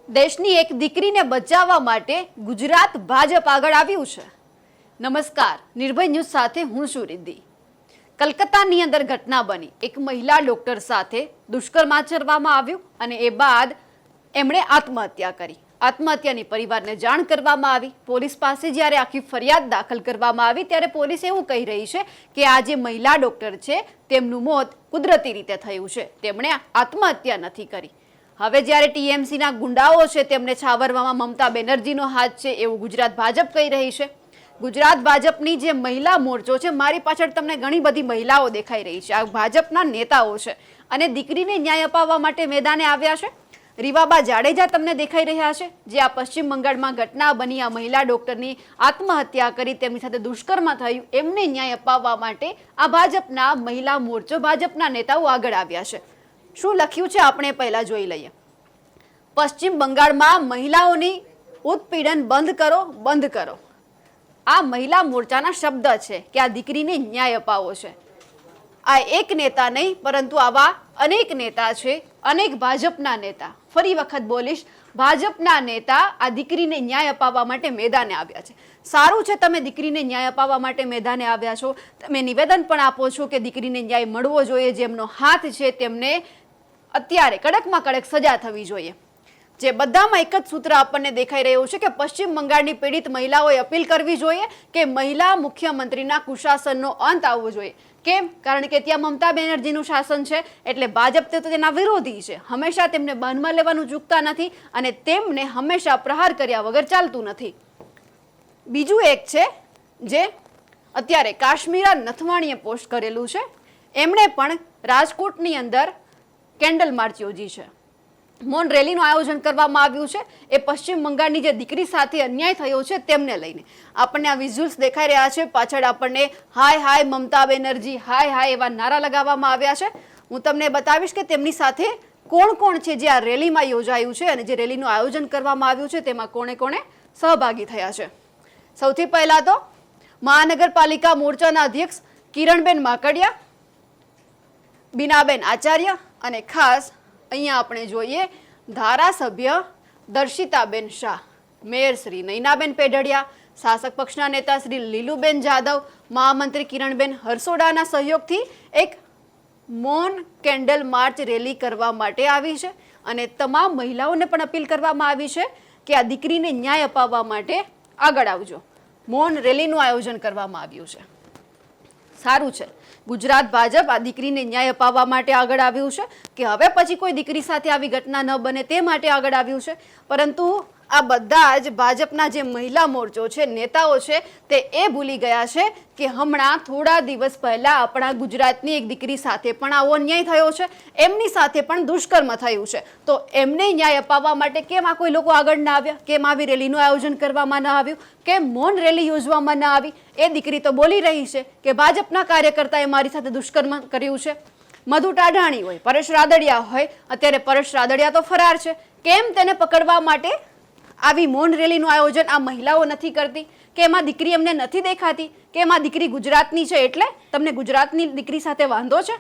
દેશની એક દીકરીને બચાવવા માટે ગુજરાત ભાજપ આગળ આવ્યું છે। નમસ્કાર, નિર્ભય ન્યૂઝ સાથે હું છું રિદ્ધિ। કલકત્તાની અંદર ઘટના બની, એક મહિલા ડોક્ટર સાથે દુષ્કર્મ આચરવામાં આવ્યું અને એ બાદ એમણે આત્મહત્યા કરી। આત્મહત્યાની પરિવારને જાણ કરવામાં આવી। પોલીસ પાસે જ્યારે આખી ફરિયાદ દાખલ કરવામાં આવી ત્યારે પોલીસ એવું કહી રહી છે કે આ જે મહિલા ડોક્ટર છે તેમનું મોત કુદરતી રીતે થયું છે, તેમણે આત્મહત્યા નથી કરી। હવે જ્યારે ટીએમસીના ગુંડાઓ છે તેમને છાવરવામાં મમતા બેનર્જીનો હાથ છે એવું ગુજરાત ભાજપ કહી રહી છે। ગુજરાત ભાજપની જે મહિલા મોરચો છે, મારી પાછળ તમને ઘણી બધી મહિલાઓ દેખાઈ રહી છે, આ ભાજપના નેતાઓ છે અને દીકરીને ન્યાય અપાવવા માટે મેદાને આવ્યા છે। રીવાબા જાડેજા તમને દેખાઈ રહ્યા છે, જે આ પશ્ચિમ બંગાળમાં ઘટના બની, આ મહિલા ડોક્ટરની આત્મહત્યા કરી, તેમની સાથે દુષ્કર્મ થયું, એમને ન્યાય અપાવવા માટે આ ભાજપના મહિલા મોરચો, ભાજપના નેતાઓ આગળ આવ્યા છે। શું લખ્યું છે આપણે પહેલા જોઈ લઈએ। પશ્ચિમ બંગાળમાં મહિલાઓની ઉત્પીડન બંધ કરો, બંધ કરો। આ મહિલા મોરચાના શબ્દ છે કે આ દીકરીને ન્યાય અપાવો છે। આ એક નેતા નહીં પરંતુ આવા અનેક નેતા છે, અનેક ભાજપના નેતા, ફરી વખત બોલીશ, ભાજપના નેતા આ દીકરીને ન્યાય અપાવવા માટે મેદાને આવ્યા છે। સારું છે તમે દીકરીને ન્યાય અપાવવા માટે મેદાને આવ્યા છો, તમે નિવેદન પણ આપો છો કે દીકરીને ન્યાય મળવો જોઈએ, જેમનો હાથ છે તેમને અત્યારે કડકમાં કડક સજા થવી જોઈએ। જે બધામાં એક જ સૂત્ર આપણને દેખાઈ રહ્યું છે કે પશ્ચિમ બંગાળની પીડિત મહિલાઓએ અપીલ કરવી જોઈએ કે મહિલા મુખ્યમંત્રીના કુશાસનનો અંત આવવો જોઈએ। કેમ? કારણ કે ત્યાં મમતા બેનર્જીનું શાસન છે, એટલે ભાજપ તો તેના વિરોધી છે, હંમેશા તેમને બાનમાં લેવાનું ચૂકતા નથી અને તેમને હંમેશા પ્રહાર કર્યા વગર ચાલતું નથી। બીજું એક છે જે અત્યારે કાશ્મીરા નથવાણીએ પોસ્ટ કરેલું છે, એમણે પણ રાજકોટની અંદર કેન્ડલ માર્ચ યોજી છે, મૌન રેલીનું આયોજન કરવામાં આવ્યું છે। એ પશ્ચિમ બંગાળની જે દીકરી સાથે અન્યાય થયો છે તેમને લઈને આપણને આ વિઝ્યુઅલ્સ દેખાઈ રહ્યા છે। પાછળ આપણને હાય હાય મમતા બેનર્જી, હાય હાય એવા નારા લગાવવામાં આવ્યા છે। હું તમને બતાવીશ કે તેમની સાથે કોણ કોણ છે જે આ રેલીમાં યોજાયું છે અને જે રેલીનું આયોજન કરવામાં આવ્યું છે તેમાં કોણે કોણે સહભાગી થયા છે। સૌથી પહેલા તો મહાનગરપાલિકા મોરચાના અધ્યક્ષ કિરણબેન માકડિયા, બીનાબેન આચાર્ય અને ખાસ અહીંયા આપણે જોઈએ ધારાસભ્ય દર્શિતાબેન શાહ, મેયર શ્રી નૈનાબેન પેઢડિયા, શાસક પક્ષના નેતા શ્રી લીલુબેન જાદવ, મહામંત્રી કિરણબેન હરસોડાના સહયોગથી એક મૌન કેન્ડલ માર્ચ રેલી કરવા માટે આવી છે અને તમામ મહિલાઓને પણ અપીલ કરવામાં આવી છે કે આ દીકરીને ન્યાય અપાવવા માટે આગળ આવજો। મૌન રેલીનું આયોજન કરવામાં આવ્યું છે। સારું છે, ગુજરાત ભાજપ આ દીકરીને ન્યાય અપાવવા માટે આગળ આવ્યું છે કે હવે પછી કોઈ દીકરી સાથે આવી ઘટના ન બને તે માટે આગળ આવ્યું છે। પરંતુ આ બધા જ ભાજપના જે મહિલા મોરચો છે, નેતાઓ છે, તે એ ભૂલી ગયા છે કે હમણાં થોડા દિવસ પહેલા આપણા ગુજરાતની એક દીકરી સાથે પણ આવો અન્યાય થયો છે, એમની સાથે પણ દુષ્કર્મ થયું છે, તો એમને ન્યાય અપાવવા માટે કેમ આ કોઈ લોકો આગળ ના આવ્યા? કેમ આવી રેલીનું આયોજન કરવામાં ન આવ્યું? કેમ મૌન રેલી યોજવામાં ન આવી? એ દીકરી તો બોલી રહી છે કે ભાજપના કાર્યકર્તાએ મારી સાથે દુષ્કર્મ કર્યું છે। મધુ ટાઢાણી હોય, પરેશ રાદડિયા હોય, અત્યારે પરેશ રાદડિયા તો ફરાર છે, કેમ તેને પકડવા માટે આવી મૌન રેલીનું આયોજન આ મહિલાઓ નથી કરતી? કે એમાં દીકરી એમને નથી દેખાતી? કે એમાં દીકરી ગુજરાતની છે એટલે તમને ગુજરાતની દીકરી સાથે વાંધો છે?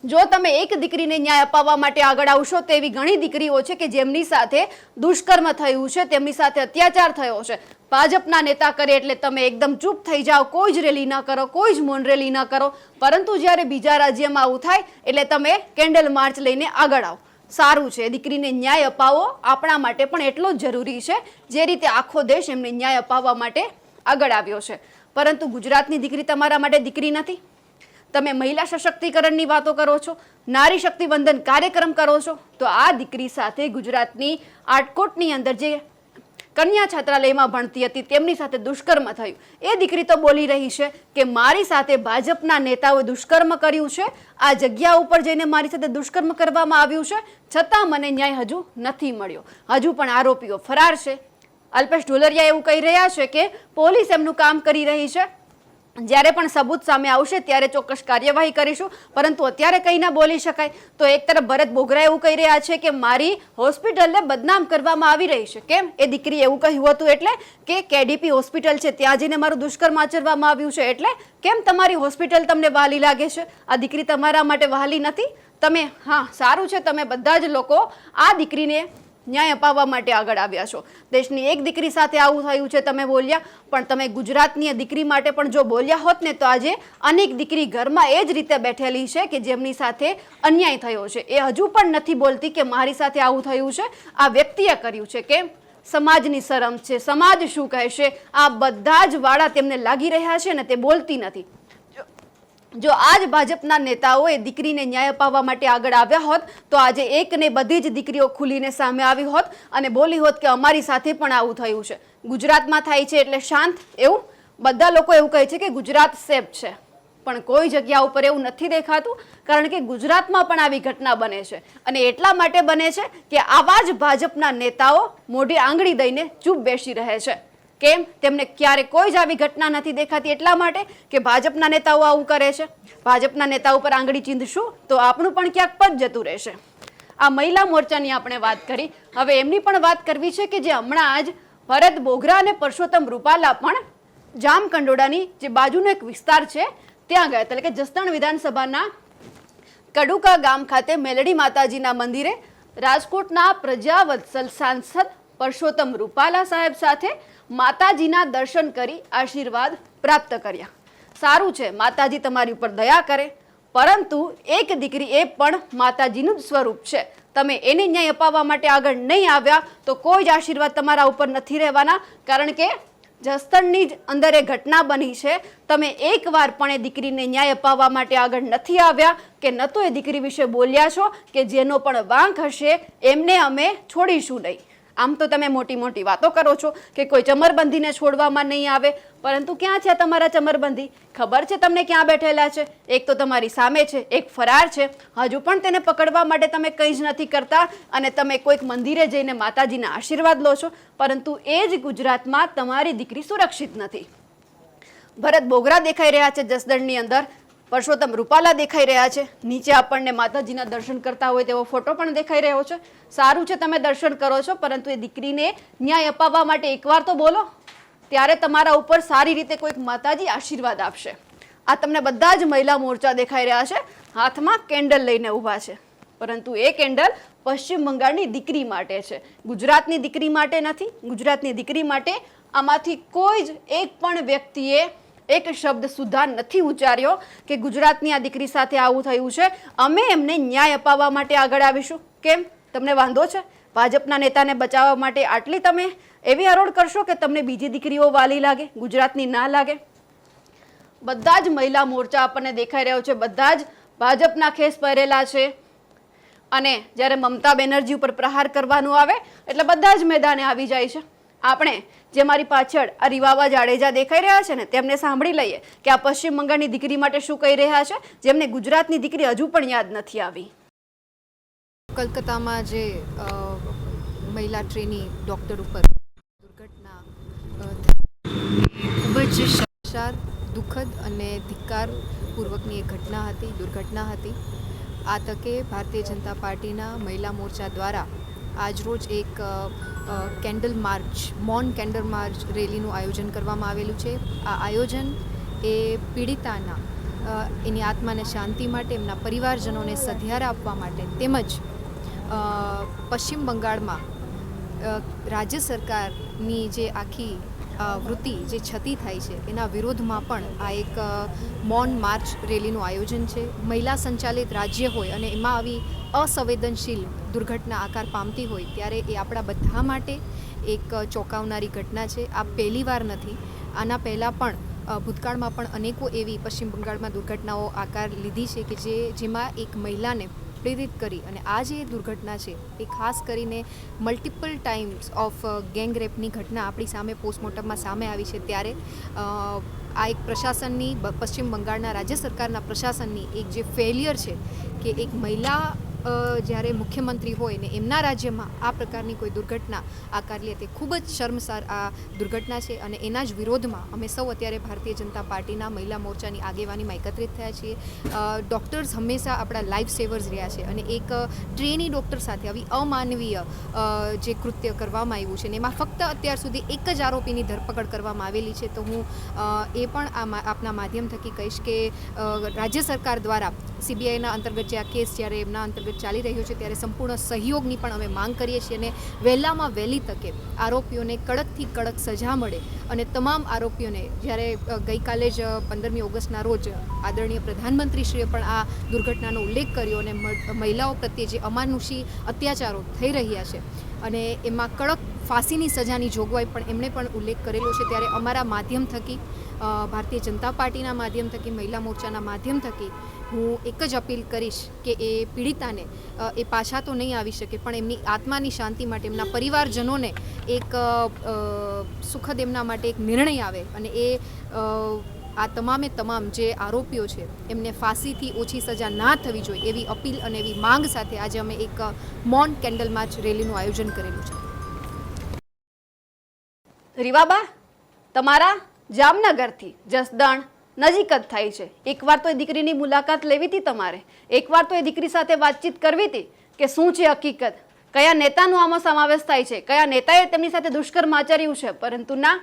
જો તમે એક દીકરીને ન્યાય અપાવવા માટે આગળ આવશો તો એવી ઘણી દીકરીઓ છે કે જેમની સાથે દુષ્કર્મ થયું છે, તેમની સાથે અત્યાચાર થયો છે, ભાજપના નેતા કરે એટલે તમે એકદમ ચૂપ થઈ જાઓ, કોઈ જ રેલી ન કરો, કોઈ જ મૌન રેલી ન કરો, પરંતુ જ્યારે બીજા રાજ્યમાં આવું થાય એટલે તમે કેન્ડલ માર્ચ લઈને આગળ આવો। સારું છે, દીકરીને ન્યાય અપાવો આપણા માટે પણ એટલો જ જરૂરી છે જે રીતે આખો દેશ એમને ન્યાય અપાવવા માટે આગળ આવ્યો છે। પરંતુ ગુજરાતની દીકરી તમારા માટે દીકરી નથી। તમે મહિલા સશક્તિકરણની વાતો કરો છો, નારી શક્તિ વંદન કાર્યક્રમ કરો છો, તો આ દીકરી સાથે ગુજરાતની આટકોટની અંદર જે કન્યા છાત્રાલયમાં ભણતી હતી તેમની સાથે દુષ્કર્મ થયું, એ દીકરી તો બોલી રહી છે કે મારી સાથે ભાજપના નેતાઓએ દુષ્કર્મ કર્યું છે, આ જગ્યા ઉપર જઈને મારી સાથે દુષ્કર્મ કરવામાં આવ્યું છે, છતાં મને ન્યાય હજુ નથી મળ્યો, હજુ પણ આરોપીઓ ફરાર છે। અલ્પેશ ઢોલરિયા એવું કહી રહ્યા છે કે પોલીસ એમનું કામ કરી રહી છે, જ્યારે પણ સબૂત સામે આવશે ત્યારે ચોક્કસ કાર્યવાહી કરીશું, પરંતુ અત્યારે કંઈ ના બોલી શકાય। તો એક તરફ ભરત બોગરા એવું કહી રહ્યા છે કે મારી હોસ્પિટલને બદનામ કરવામાં આવી રહી છે। કેમ? એ દીકરી એવું કહ્યું હતું એટલે કે કેડીપી હોસ્પિટલ છે ત્યાં જઈને મારું દુષ્કર્મ આચરવામાં આવ્યું છે, એટલે કેમ તમારી હોસ્પિટલ તમને વહાલી લાગે છે? આ દીકરી તમારા માટે વહાલી નથી? તમે, હા સારું છે, તમે બધા જ લોકો આ દીકરીને ન્યાય અપાવવા માટે આગળ આવ્યા છો. દેશની એક દીકરી સાથે આવું થયું છે તમે બોલ્યા, પણ તમે ગુજરાતની દીકરી માટે પણ જો બોલ્યા હોત ને તો આજે અનેક દીકરી ઘરમાં એ જ રીતે બેઠેલી છે કે જેમની સાથે અન્યાય થયો છે. એ હજુ પણ નથી બોલતી કે મારી સાથે આવું થયું છે, આ વ્યક્તિએ કર્યું છે. કેમ? સમાજની શરમ છે, સમાજ શું કહેશે, આ બધા જ વાળા તેમને લાગી રહ્યા છે ને તે બોલતી નથી. જો આજ ભાજપના નેતાઓએ દીકરીને ન્યાય અપાવવા માટે આગળ આવ્યા હોત તો આજે એકને બધી જ દીકરીઓ ખુલીને સામે આવી હોત અને બોલી હોત કે અમારી સાથે પણ આવું થયું છે. ગુજરાતમાં થાય છે એટલે શાંત, એવું બધા લોકો એવું કહે છે કે ગુજરાત સેફ છે, પણ કોઈ જગ્યા ઉપર એવું નથી દેખાતું, કારણ કે ગુજરાતમાં પણ આવી ઘટના બને છે અને એટલા માટે બને છે કે આવા જ ભાજપના નેતાઓ મોઢે આંગળી દઈને ચૂપ બેસી રહે છે. કેમ? તેમને ક્યારે કોઈ જ આવી ઘટના નથી દેખાતી, એટલા માટે કે ભાજપના નેતાઓ આવું કરે છે. ભાજપના નેતાઓ પર આંગળી ચીંધશું તો આપણું પણ ક્યાંક પદ જતું રહેશે. આ મહિલા મોરચાની આપણે વાત કરી, હવે એમની પણ વાત કરવી છે કે જે હમણાં જ ભરત બોઘરા અને પરસોત્તમ રૂપાલા પણ જામકંડોળાની જે બાજુનો એક વિસ્તાર છે ત્યાં ગયા, એટલે કે જસદણ વિધાનસભાના કડુકા ગામ ખાતે મેલડી માતાજીના મંદિરે રાજકોટના પ્રજાવત્સલ સાંસદ પરસોત્તમ રૂપાલા સાહેબ સાથે માતાજીના દર્શન કરી આશીર્વાદ પ્રાપ્ત કર્યા. સારું છે, માતાજી તમારી ઉપર દયા કરે, પરંતુ એક દીકરી એ પણ માતાજીનું જ સ્વરૂપ છે. તમે એને ન્યાય અપાવવા માટે આગળ નહીં આવ્યા તો કોઈ જ આશીર્વાદ તમારા ઉપર નથી રહેવાના, કારણ કે જસદણની જ અંદર એ ઘટના બની છે. તમે એકવાર પણ એ દીકરીને ન્યાય અપાવવા માટે આગળ નથી આવ્યા કે ન તો એ દીકરી વિશે બોલ્યા છો કે જેનો પણ વાંક હશે એમને અમે છોડીશું નહીં. આમ તો તમે મોટી મોટી વાતો કરો છો કે કોઈ ચમરબંધીને છોડવામાં નહીં આવે, પરંતુ ક્યાં છે તમારા ચમરબંધી? ખબર છે તમને ક્યાં બેઠેલા છે? એક તો તમારી સામે છે, એક ફરાર છે. હજુ પણ તેને પકડવા માટે તમે કંઈ જ નથી કરતા અને તમે કોઈક મંદિરે જઈને માતાજીના આશીર્વાદ લો છો, પરંતુ એ જ ગુજરાતમાં તમારી દીકરી સુરક્ષિત નથી. ભરત બોઘરા દેખાઈ રહ્યા છે જસદણની અંદર, પરસોત્તમ રૂપાલા દેખાઈ રહ્યા છે, નીચે આપણને માતાજીના દર્શન કરતા હોય તેવો ફોટો પણ દેખાઈ રહ્યો છે. સારું છે, તમે દર્શન કરો છો, પરંતુ એ દીકરીને ન્યાય અપાવવા માટે એકવાર તો બોલો, ત્યારે તમારા ઉપર સારી રીતે કોઈક માતાજી આશીર્વાદ આપશે. આ તમને બધા જ મહિલા મોરચા દેખાઈ રહ્યા છે, હાથમાં કેન્ડલ લઈને ઊભા છે, પરંતુ એ કેન્ડલ પશ્ચિમ બંગાળની દીકરી માટે છે, ગુજરાતની દીકરી માટે નથી. ગુજરાતની દીકરી માટે આમાંથી કોઈ જ એક પણ વ્યક્તિએ એક શબ્દ સુધા નથી ઉચ્ચાર્યો કે ગુજરાતની આ દીકરી સાથે આવું થયું છે, અમે એમને ન્યાય અપાવવા માટે આગળ આવીશું. કેમ? તમને વાંધો છે? ભાજપના નેતાને બચાવવા માટે આટલી તમે એવી હરોળ કરશો કે તમને બીજી દીકરીઓ વાલી લાગે, ગુજરાતની ના લાગે? બધા જ મહિલા મોરચા આપણને દેખાઈ રહ્યો છે, બધા જ ભાજપના ખેસ પહેરેલા છે અને જ્યારે મમતા બેનર્જી ઉપર પ્રહાર કરવાનું આવે એટલે બધા જ મેદાને આવી જાય છે. આપણે જે મારી પાછળ આ રીવાબા જાડેજા દેખાઈ રહ્યા છે ને તેમને સાંભળી લઈએ કે આ પશ્ચિમ બંગાળની દીકરી માટે શું કહી રહ્યા છે, જેમને ગુજરાતની દીકરી હજુ પણ યાદ નથી આવી. કલકત્તામાં જે મહિલા ટ્રેની ડૉક્ટર ઉપર દુર્ઘટના ખૂબ જ શર્મસાર, દુઃખદ અને ધિક્કારપૂર્વકની એક દુર્ઘટના હતી. આ તકે ભારતીય જનતા પાર્ટીના મહિલા મોરચા દ્વારા આજરોજ એક મૌન કેન્ડલ માર્ચ રેલીનું આયોજન કરવામાં આવેલું છે. આ આયોજન એ પીડિતાના એની આત્માને શાંતિ માટે, એમના પરિવારજનોને સધિયારા આપવા માટે, તેમજ પશ્ચિમ બંગાળમાં રાજ્ય સરકારની જે આખી વૃત્તિ જે છતી થાય છે એના વિરોધમાં પણ આ એક મૌન માર્ચ રેલીનું આયોજન છે. મહિલા સંચાલિત રાજ્ય હોય અને એમાં આવી અસંવેદનશીલ દુર્ઘટના આકાર પામતી હોય ત્યારે એ આપણા બધા માટે એક ચોંકાવનારી ઘટના છે. આ પહેલીવાર નથી, આના પહેલાં પણ ભૂતકાળમાં પણ અનેકો એવી પશ્ચિમ બંગાળમાં દુર્ઘટનાઓ આકાર લીધી છે કે જેમાં એક મહિલાને પ્રેરિત કરી અને આ જે દુર્ઘટના છે એ ખાસ કરીને મલ્ટિપલ ટાઈમ્સ ઓફ ગેંગ રેપની ઘટના આપણી સામે પોસ્ટમોર્ટમમાં સામે આવી છે. ત્યારે આ એક પ્રશાસનની, પશ્ચિમ બંગાળના રાજ્ય સરકારના પ્રશાસનની એક જે ફેલિયર છે કે એક મહિલા જ્યારે મુખ્યમંત્રી હોય ને એમના રાજ્યમાં આ પ્રકારની કોઈ દુર્ઘટના આકાર લે તે ખૂબ જ શર્મસાર આ દુર્ઘટના છે અને એના જ વિરોધમાં અમે સૌ અત્યારે ભારતીય જનતા પાર્ટીના મહિલા મોરચાની આગેવાનીમાં એકત્રિત થયા છીએ. ડૉક્ટર્સ હંમેશા આપણા લાઈફ સેવર્સ રહ્યા છે અને એક ટ્રેની ડૉક્ટર સાથે આવી અમાનવીય જે કૃત્ય કરવામાં આવ્યું છે ને એમાં ફક્ત અત્યાર સુધી એક જ આરોપીની ધરપકડ કરવામાં આવેલી છે. તો હું એ પણ આપના માધ્યમ થકી કહીશ કે રાજ્ય સરકાર દ્વારા સીબીઆઈના અંતર્ગત જે આ કેસ જ્યારે એમના અંતર્ગત ચાલી રહ્યો છે ત્યારે સંપૂર્ણ સહયોગની પણ અમે માંગ કરીએ છીએ અને વહેલામાં વહેલી તકે આરોપીઓને કડકથી કડક સજા મળે અને તમામ આરોપીઓને જ્યારે ગઈકાલે જ 15મી ઓગસ્ટના રોજ આદરણીય પ્રધાનમંત્રીશ્રીએ પણ આ દુર્ઘટનાનો ઉલ્લેખ કર્યો અને મહિલાઓ પ્રત્યે જે અમાનુષી અત્યાચારો થઈ રહ્યા છે અને એમાં કડક ફાંસીની સજાની જોગવાઈ પણ એમણે પણ ઉલ્લેખ કરેલો છે ત્યારે અમારા માધ્યમ થકી ભારતીય જનતા પાર્ટીના માધ્યમ થકી મહિલા મોરચાના માધ્યમ થકી હું એક જ અપીલ કરીશ કે એ પીડિતાને એ પાછા તો નહીં આવી શકે પણ એમની આત્માની શાંતિ માટે એમના પરિવારજનોને એક સુખદ એમના માટે એક નિર્ણય આવે અને એ આ તમામે તમામ જે આરોપીઓ છે એમને ફાંસીથી ઓછી સજા ના થવી જોઈએ એવી અપીલ અને એવી માંગ સાથે આજે અમે એક મૌન કેન્ડલ માર્ચ રેલીનું આયોજન કરેલું છે. રીવાબા, તમારા જામનગરથી જસદણ નજીક જ થાય છે. એકવાર તો એ દીકરીની મુલાકાત લેવી હતી તમારે, એકવાર તો એ દીકરી સાથે વાતચીત કરવી હતી કે શું છે હકીકત, કયા નેતાનો આમાં સમાવેશ થાય છે, કયા નેતાએ તેમની સાથે દુષ્કર્મ આચર્યું છે. પરંતુ ના,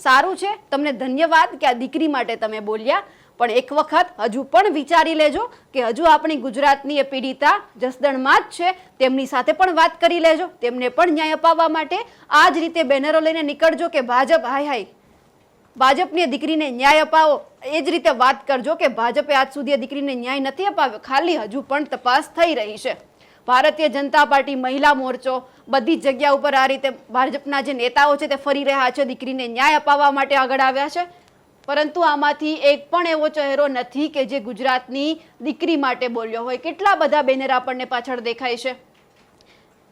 સારું છે, તમને ધન્યવાદ કે આ દીકરી માટે તમે બોલ્યા. પણ એક વખત હજુ પણ વિચારી લેજો કે હજુ આપણી ગુજરાતની એ પીડિતા જસદણમાં જ છે, તેમની સાથે પણ વાત કરી લેજો, તેમને પણ ન્યાય અપાવવા માટે આ જ રીતે બેનરો લઈને નીકળજો કે ભાજપ હાય હાય, ભાજપની દીકરીને ન્યાય અપાવો. એ જ રીતે વાત કરજો કે ભાજપે આજ સુધી એ દીકરીને ન્યાય નથી અપાવ્યો, ખાલી હજુ પણ તપાસ થઈ રહી છે. ભારતીય જનતા પાર્ટી, મહિલા મોરચો, બધી જ જગ્યા ઉપર આ રીતે ભાજપના જે નેતાઓ છે તે ફરી રહ્યા છે, દીકરીને ન્યાય અપાવવા માટે આગળ આવ્યા છે. પરંતુ આમાંથી એક પણ એવો ચહેરો નથી કે જે ગુજરાતની દીકરી માટે બોલ્યો હોય. કેટલા બધા બેનર આપણને પાછળ દેખાય છે.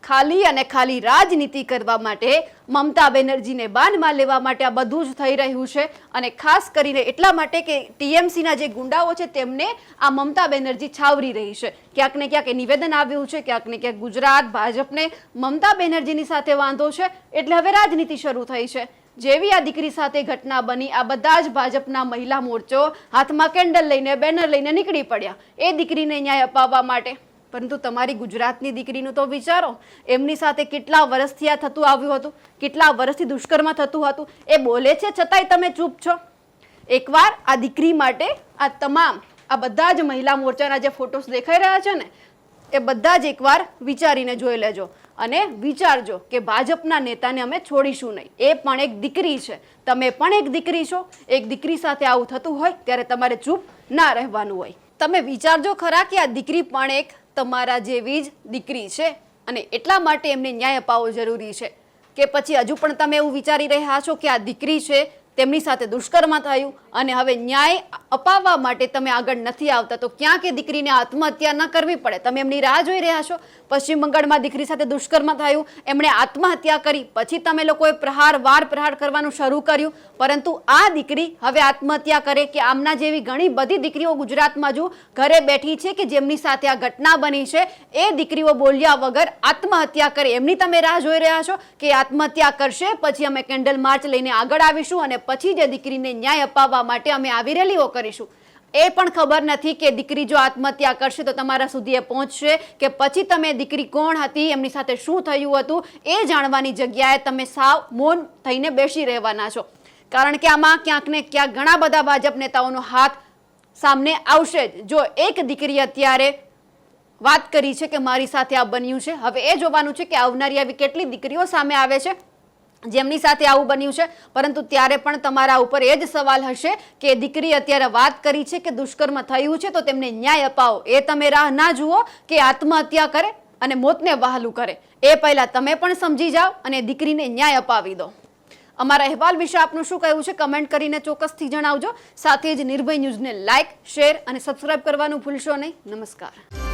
ખાલી અને ખાલી રાજનીતિ કરવા માટે, મમતા બેનર્જીને બાનમાં લેવા માટે આ બધું જ થઈ રહ્યું છે. અને ખાસ કરીને એટલા માટે કે ટીએમસીના જે ગુંડાઓ છે તેમને આ મમતા બેનર્જી છાવરી રહી છે. ક્યાંક ને ક્યાંક એ નિવેદન આવ્યું છે, ક્યાંક ને ક્યાંક ગુજરાત ભાજપને મમતા બેનર્જીની સાથે વાંધો છે, એટલે હવે રાજનીતિ શરૂ થઈ છે. જેવી આ દીકરી સાથે ઘટના બની, આ બધા જ ભાજપના મહિલા મોરચો હાથમાં કેન્ડલ લઈને, બેનર લઈને નીકળી પડ્યા એ દીકરીને ન્યાય અપાવવા માટે. પરંતુ તમારી ગુજરાતની દીકરીનું તો વિચારો, એમની સાથે કેટલા વર્ષથી આ થતું આવ્યું હતું, કેટલા વર્ષથી દુષ્કર્મ થતું હતું. એ બોલે છે છતાંય તમે ચૂપ છો. એકવાર આ દીકરી માટે આ તમામ, આ બધા જ મહિલા મોરચાના જે ફોટોસ દેખાઈ રહ્યા છે ને, એ બધા જ એકવાર વિચારીને જોઈ લેજો અને વિચારજો કે ભાજપના નેતાને અમે છોડીશું નહીં. એ પણ એક દીકરી છે, તમે પણ એક દીકરી છો. એક દીકરી સાથે આવું થતું હોય ત્યારે તમારે ચૂપ ના રહેવાનું હોય. તમે વિચારજો ખરા કે આ દીકરી પણ એક તમારા જેવી જ દીકરી છે અને એટલા માટે એમને ન્યાય અપાવવો જરૂરી છે. કે પછી હજુ પણ તમે એવું વિચારી રહ્યા છો કે આ દીકરી છે, તેમની સાથે દુષ્કર્મ થયું અને હવે ન્યાય અપાવવા માટે તમે આગળ નથી આવતા, તો ક્યાંક એ દીકરીને આત્મહત્યા ન કરવી પડે તમે એમની રાહ જોઈ રહ્યા છો. પશ્ચિમ બંગાળમાં દીકરી સાથે દુષ્કર્મ થયું, એમણે આત્મહત્યા કરી, પછી તમે લોકોએ પ્રહાર કરવાનું શરૂ કર્યું. પરંતુ આ દીકરી હવે આત્મહત્યા કરે કે આમના જેવી ઘણી બધી દીકરીઓ ગુજરાતમાં જો ઘરે બેઠી છે કે જેમની સાથે આ ઘટના બની છે, એ દીકરીઓ બોલ્યા વગર આત્મહત્યા કરે, એમની તમે રાહ જોઈ રહ્યા છો કે આત્મહત્યા કરશે, પછી અમે કેન્ડલ માર્ચ લઈને આગળ આવીશું અને પછી જે દીકરીને ન્યાય અપાવવા માટે અમે આવી રેલીઓ કરીશું. એ પણ ખબર નથી કે દીકરી જો આત્મહત્યા કરશે તો તમારા સુધી એ પહોંચશે કે પછી તમે દીકરી કોણ હતી, એમની સાથે શું થયું હતું, એ જાણવાની જગ્યાએ તમે સાવ મૌન થઈને બેસી રહેવાના છો. કારણ કે આમાં ક્યાંક ને ક્યાંક ઘણા બધા ભાજપ નેતાઓનો હાથ સામે આવશે જ. જો એક દીકરી અત્યારે વાત કરી છે કે મારી સાથે આ બન્યું છે, હવે એ જોવાનું છે કે આવનારી આવી કેટલી દીકરીઓ સામે આવે છે જેમની સાથે આવું બન્યું છે. પરંતુ ત્યારે પણ તમારા ઉપર એ જ સવાલ હશે કે દીકરી અત્યારે વાત કરી છે કે દુષ્કર્મ થયું છે તો તેમને ન્યાય અપાવો. એ તમે રાહ ના જુઓ કે આત્મહત્યા કરે અને મોતને વહાલું કરે. એ પહેલા તમે પણ સમજી જાઓ અને દીકરીને ન્યાય અપાવી દો. અમારા અહેવાલ વિશે આપનું શું કહેવું છે કમેન્ટ કરીને ચોક્કસથી જણાવજો. સાથે જ નિર્ભય ન્યૂઝને લાઇક, શેર અને સબસ્ક્રાઇબ કરવાનું ભૂલશો નહીં. નમસ્કાર.